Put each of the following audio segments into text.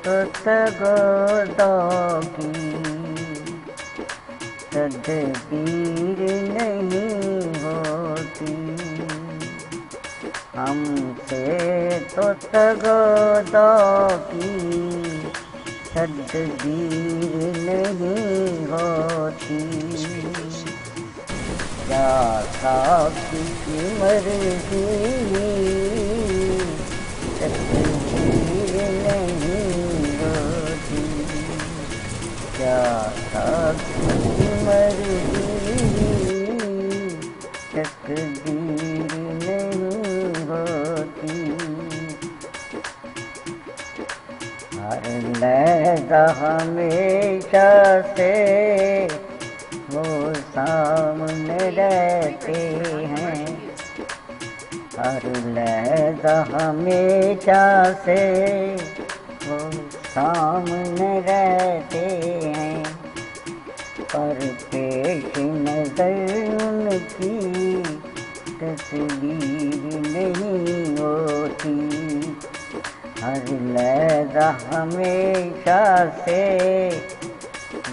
گدا کی تدبیر نہیں ہوتی، ہم سے تو تگدا کی تدبیر نہیں ہوتی، کیا ساقی کی مرضی تدبیر نہیں ہوتی، کیا ساقی کی مرضی تقدیر نہیں ہوتی، ہر لحظہ ہمیشہ سے وہ سامنے رہتے ہیں، ہر لحظہ ہمیشہ سے وہ سامنے رہتے ہیں، پر پیش نظر ان کی تصویر نہیں ہوتی، ہر لحظہ ہمیشہ سے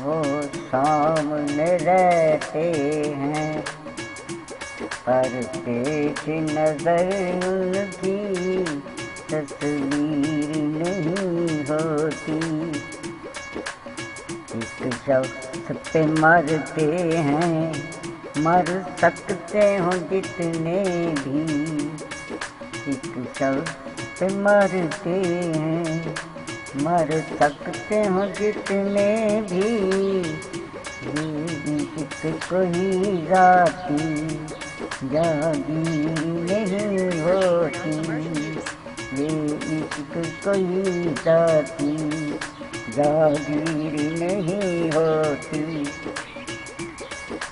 وہ سامنے رہتے ہیں، پر پیش نظر ان کی تصویر نہیں ہوتی، ایک شخص پہ مرتے ہیں مر سکتے ہوں جتنے بھی، ایک شخص پہ مرتے ہیں مر سکتے ہوں جتنے بھی، یہ عشق کوئی ذاتی جاگیر نہیں ہوتی، یہ عشق کوئی ذاتی جاگیر نہیں ہوتی،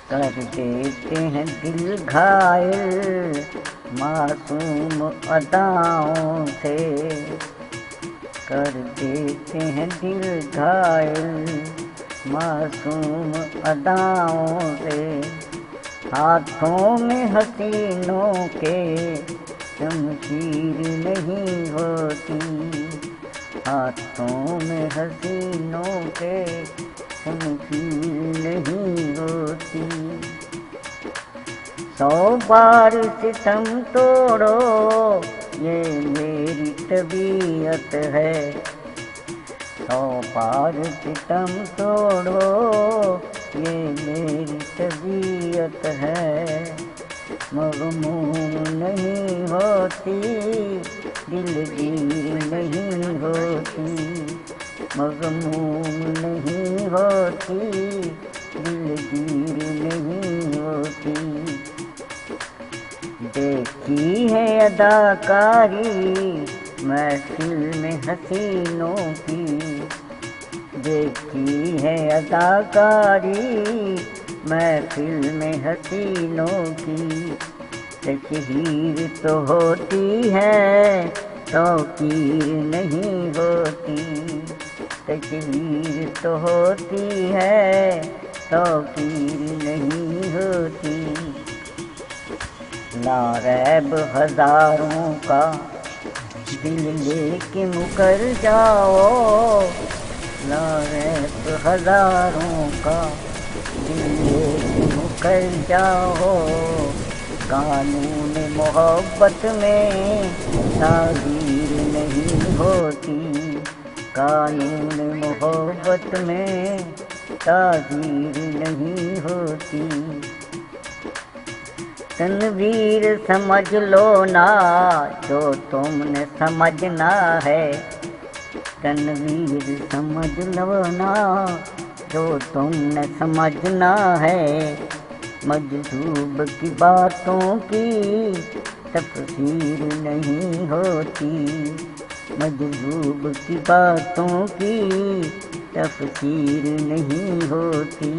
کر دیتے ہیں دل گھائل معصوم اداؤں سے، کر دیتے ہیں دل گھائل معصوم اداؤں سے، ہاتھوں میں حسینوں کے شمشیر نہیں ہوتی، ہاتھوں میں حسینوں کے شمشیر نہیں ہوتی، 100 بار ستم توڑو یہ میری طبیعت ہے، 100 بار ستم توڑو یہ میری طبیعت ہے، مغموم نہیں ہوتی دلگیر نہیں ہوتی، مغموم نہیں ہوتی دلگیر نہیں ہوتی، دیکھی ہے اداکاری محفل میں حسینوں کی، دیکھی ہے اداکاری محفل میں حسینوں کی، تشہیر تو ہوتی ہے توقیر نہیں ہوتی، تشہیر تو ہوتی ہے توقیر نہیں ہوتی، لا ریب ہزاروں کا دل لے کے مکر جاؤ، لا ریب ہزاروں کا دل لے کے مکر جاؤ، قانون محبت میں تغیر نہیں ہوتی، قانون محبت میں تغیر نہیں ہوتی، تنویر سمجھ لو نا جو تم نے سمجھنا ہے، تنویر سمجھ لو نا جو تم نے سمجھنا ہے، مجذوب کی باتوں کی تفسیر نہیں ہوتی، مجذوب کی باتوں کی تفسیر نہیں ہوتی،